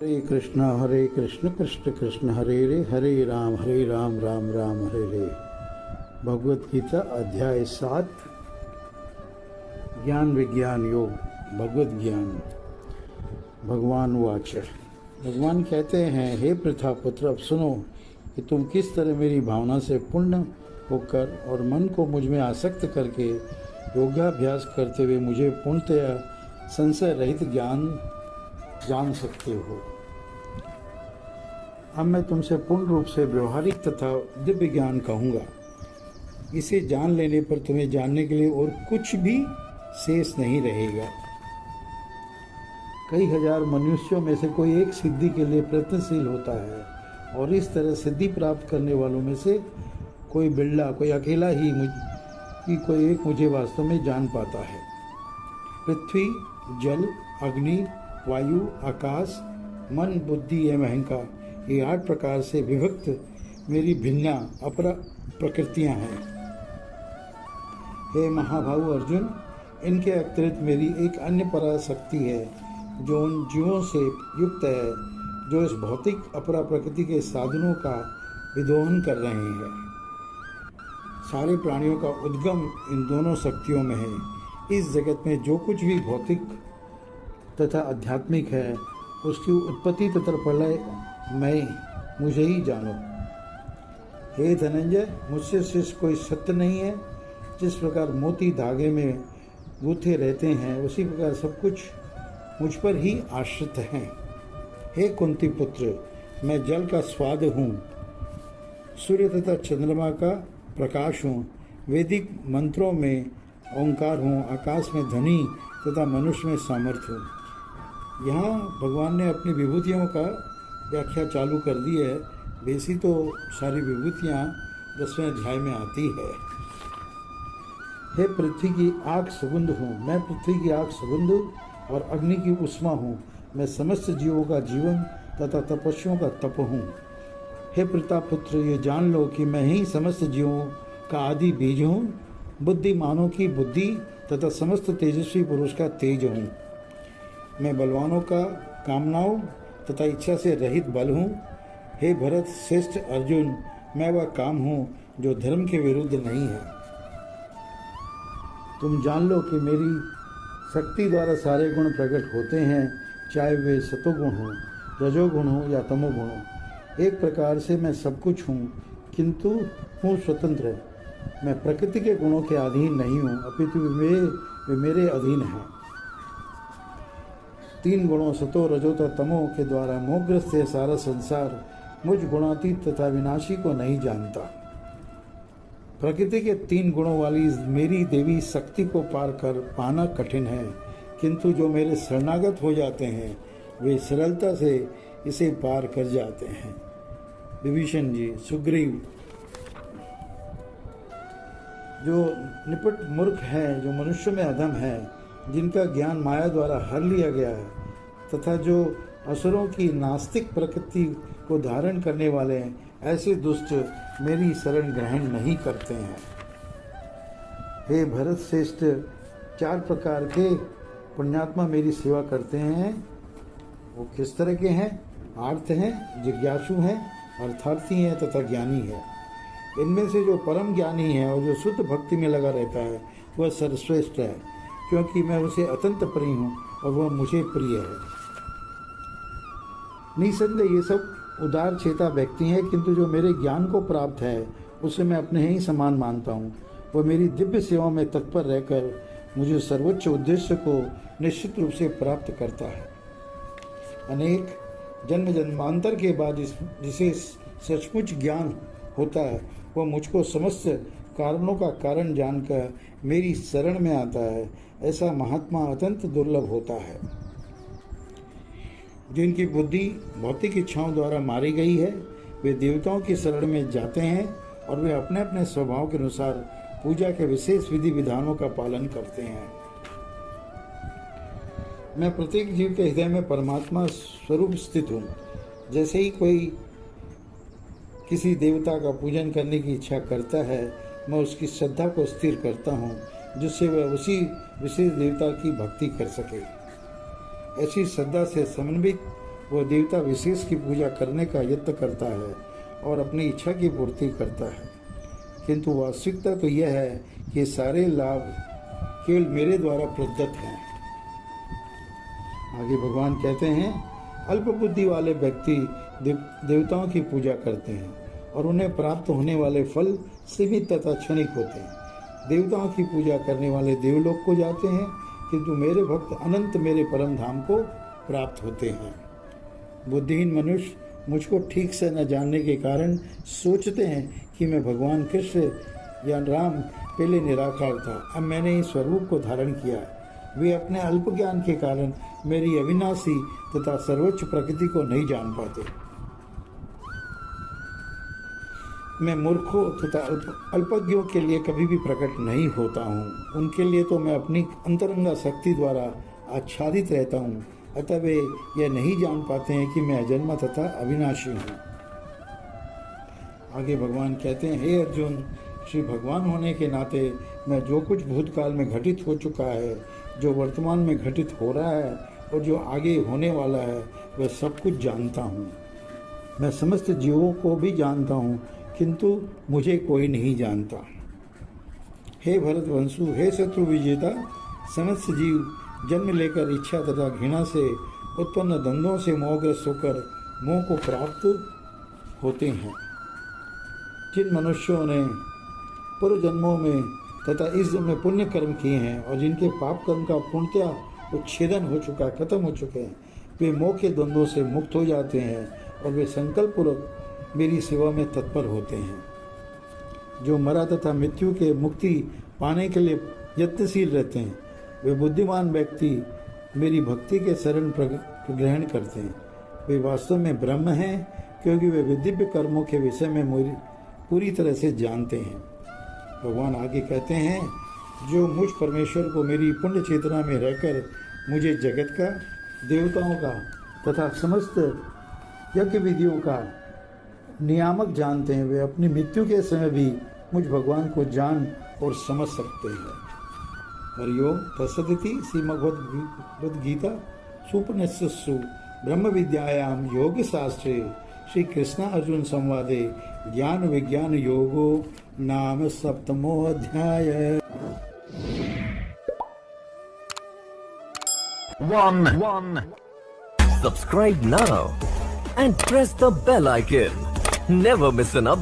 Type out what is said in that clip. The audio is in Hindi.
हरे कृष्ण कृष्ण कृष्ण हरे राम राम राम हरे हरे। भगवत गीता अध्याय 7 ज्ञान विज्ञान योग भगवत ज्ञान। भगवान वाच। भगवान कहते हैं, हे पृथा पुत्र, अब सुनो कि तुम किस तरह मेरी भावना से पूर्ण होकर और मन को मुझ में आसक्त करके योगाभ्यास करते हुए मुझे पूर्णतया संशय रहित ज्ञान जान सकते हो। अब मैं तुमसे पूर्ण रूप से व्यवहारिक तथा दिव्य ज्ञान कहूँगा। इसे जान लेने पर तुम्हें जानने के लिए और कुछ भी शेष नहीं रहेगा। कई हजार मनुष्यों में से कोई एक सिद्धि के लिए प्रयत्नशील होता है और इस तरह सिद्धि प्राप्त करने वालों में से कोई बिरला, कोई अकेला ही कोई एक मुझे वास्तव में जान पाता है। पृथ्वी, जल, अग्नि, वायु, आकाश, मन, बुद्धि एवं अहंकार, ये 8 प्रकार से विभक्त मेरी भिन्ना अपरा प्रकृतियां हैं। हे महाभाव अर्जुन, इनके अतिरिक्त मेरी एक अन्य पराशक्ति है जो उन जीवों से युक्त है जो इस भौतिक अपरा प्रकृति के साधनों का विदोहन कर रहे हैं। सारे प्राणियों का उद्गम इन दोनों शक्तियों में है। इस जगत में जो कुछ भी भौतिक तथा आध्यात्मिक है उसकी उत्पत्ति तथा प्रलय मुझे ही जानो। हे धनंजय, मुझसे श्रेष्ठ कोई सत्य नहीं है। जिस प्रकार मोती धागे में गूंथे रहते हैं उसी प्रकार सब कुछ मुझ पर ही आश्रित हैं। हे कुंती पुत्र, मैं जल का स्वाद हूँ, सूर्य तथा चंद्रमा का प्रकाश हूँ, वैदिक मंत्रों में ओंकार हूँ, आकाश में ध्वनि तथा मनुष्य में सामर्थ्य हूँ। यहाँ भगवान ने अपनी विभूतियों का व्याख्या चालू कर दी है। वैसी तो सारी विभूतियाँ 10वें अध्याय में आती है। हे पृथ्वी की आग सुगंध हूँ, मैं पृथ्वी की आग सुगंध और अग्नि की उष्मा हूँ। मैं समस्त जीवों का जीवन तथा तपस्वियों का तप हूँ। हे प्रतापुत्र, ये जान लो कि मैं ही समस्त जीवों का आदि बीज हूँ, बुद्धिमानों की बुद्धि तथा समस्त तेजस्वी पुरुष का तेज हूँ। मैं बलवानों का कामनाओं तथा इच्छा से रहित बल हूँ। हे भरत श्रेष्ठ अर्जुन, मैं वह काम हूँ जो धर्म के विरुद्ध नहीं है। तुम जान लो कि मेरी शक्ति द्वारा सारे गुण प्रकट होते हैं, चाहे वे सतोगुण हो, रजोगुण हो या तमोगुण हो। एक प्रकार से मैं सब कुछ हूँ, किंतु हूँ स्वतंत्र। मैं प्रकृति के गुणों के अधीन नहीं हूँ, अपितु वे मेरे अधीन हैं। 3 गुणों सतो रजो तथा तमो के द्वारा मोहग्रस्त है सारा संसार मुझ गुणातीत तथा विनाशी को नहीं जानता। प्रकृति के 3 गुणों वाली मेरी देवी शक्ति को पार कर पाना कठिन है, किंतु जो मेरे शरणागत हो जाते हैं वे सरलता से इसे पार कर जाते हैं। विभीषण जी, सुग्रीव, जो निपट मूर्ख है, जो मनुष्य में अधम है, जिनका ज्ञान माया द्वारा हर लिया गया है तथा जो असुरों की नास्तिक प्रकृति को धारण करने वाले हैं, ऐसे दुष्ट मेरी शरण ग्रहण नहीं करते हैं। हे भरत श्रेष्ठ, 4 प्रकार के पुण्यात्मा मेरी सेवा करते हैं। वो किस तरह के हैं? आर्त हैं, जिज्ञासु हैं, अर्थार्थी हैं तथा ज्ञानी हैं। इनमें से जो परम ज्ञानी है और जो शुद्ध भक्ति में लगा रहता है वह सर्वश्रेष्ठ है, क्योंकि मैं उसे अत्यंत प्रिय हूँ और वह मुझे प्रिय है। निसंदेह ये सब उदार चेता व्यक्ति हैं, किंतु जो मेरे ज्ञान को प्राप्त है उसे मैं अपने ही समान मानता हूँ। वह मेरी दिव्य सेवा में तत्पर रहकर मुझे सर्वोच्च उद्देश्य को निश्चित रूप से प्राप्त करता है। अनेक जन्म जन्मांतर के बाद जिसे सचमुच ज्ञान होता है वह मुझको समस्त कारणों का कारण जानकर मेरी शरण में आता है। ऐसा महात्मा अत्यंत दुर्लभ होता है। जिनकी बुद्धि भौतिक इच्छाओं द्वारा मारी गई है वे देवताओं की शरण में जाते हैं और वे अपने अपने स्वभाव के अनुसार पूजा के विशेष विधि विधानों का पालन करते हैं। मैं प्रत्येक जीव के हृदय में परमात्मा स्वरूप स्थित हूँ। जैसे ही कोई किसी देवता का पूजन करने की इच्छा करता है, मैं उसकी श्रद्धा को स्थिर करता हूँ जिससे वह उसी विशेष देवता की भक्ति कर सके। ऐसी श्रद्धा से समन्वित वह देवता विशेष की पूजा करने का यत्न करता है और अपनी इच्छा की पूर्ति करता है, किंतु वास्तविकता तो यह है कि सारे लाभ केवल मेरे द्वारा प्रदत्त हैं। आगे भगवान कहते हैं, अल्प बुद्धि वाले व्यक्ति देवताओं की पूजा करते हैं और उन्हें प्राप्त होने वाले फल सीमित तथा क्षणिक होते हैं। देवताओं की पूजा करने वाले देवलोक को जाते हैं, किंतु मेरे भक्त अनंत मेरे परम धाम को प्राप्त होते हैं। बुद्धिहीन मनुष्य मुझको ठीक से न जानने के कारण सोचते हैं कि मैं भगवान कृष्ण या राम पहले निराकार था, अब मैंने इस स्वरूप को धारण किया। वे अपने अल्प ज्ञान के कारण मेरी अविनाशी तथा सर्वोच्च प्रकृति को नहीं जान पाते। मैं मूर्खों तथा अल्पज्ञों के लिए कभी भी प्रकट नहीं होता हूँ। उनके लिए तो मैं अपनी अंतरंगा शक्ति द्वारा आच्छादित रहता हूँ, अतः वे यह नहीं जान पाते हैं कि मैं अजन्मा तथा अविनाशी हूँ। आगे भगवान कहते हैं, हे अर्जुन, श्री भगवान होने के नाते मैं जो कुछ भूतकाल में घटित हो चुका है, जो वर्तमान में घटित हो रहा है और जो आगे होने वाला है, वह सब कुछ जानता हूँ। मैं समस्त जीवों को भी जानता हूँ, किंतु मुझे कोई नहीं जानता। हे भरतवंशु, हे शत्रु विजेता, समस्त जीव जन्म लेकर इच्छा तथा घृणा से उत्पन्न द्वंद्वों से मोहग्रस्त होकर मोह को प्राप्त होते हैं। जिन मनुष्यों ने पूर्व जन्मों में तथा इस जन्म में पुण्य कर्म किए हैं और जिनके पाप कर्म का पूर्णतया उच्छेदन हो चुका है, खत्म हो चुके हैं, वे मोह के द्वंद्वों से मुक्त हो जाते हैं और वे संकल्प पूर्वक मेरी सेवा में तत्पर होते हैं। जो मरा तथा मृत्यु के मुक्ति पाने के लिए यत्नशील रहते हैं, वे बुद्धिमान व्यक्ति मेरी भक्ति के शरण ग्रहण करते हैं। वे वास्तव में ब्रह्म हैं, क्योंकि वे दिव्य कर्मों के विषय में पूरी तरह से जानते हैं। भगवान आगे कहते हैं, जो मुझ परमेश्वर को मेरी पुण्य चेतना में रहकर मुझे जगत का, देवताओं का तथा समस्त यज्ञ विधियों का नियामक जानते हैं, वे अपनी मृत्यु के समय भी मुझ भगवान को जान और समझ सकते हैं। हरिओम तत्सदिति श्रीमद्भगवद गीता सुपनिषत्सु ब्रह्म विद्यायाम योग शास्त्रे श्री कृष्ण अर्जुन संवादे ज्ञान विज्ञान योगो नाम सप्तमो अध्याय। One. Subscribe now and press the bell icon. Never miss an update.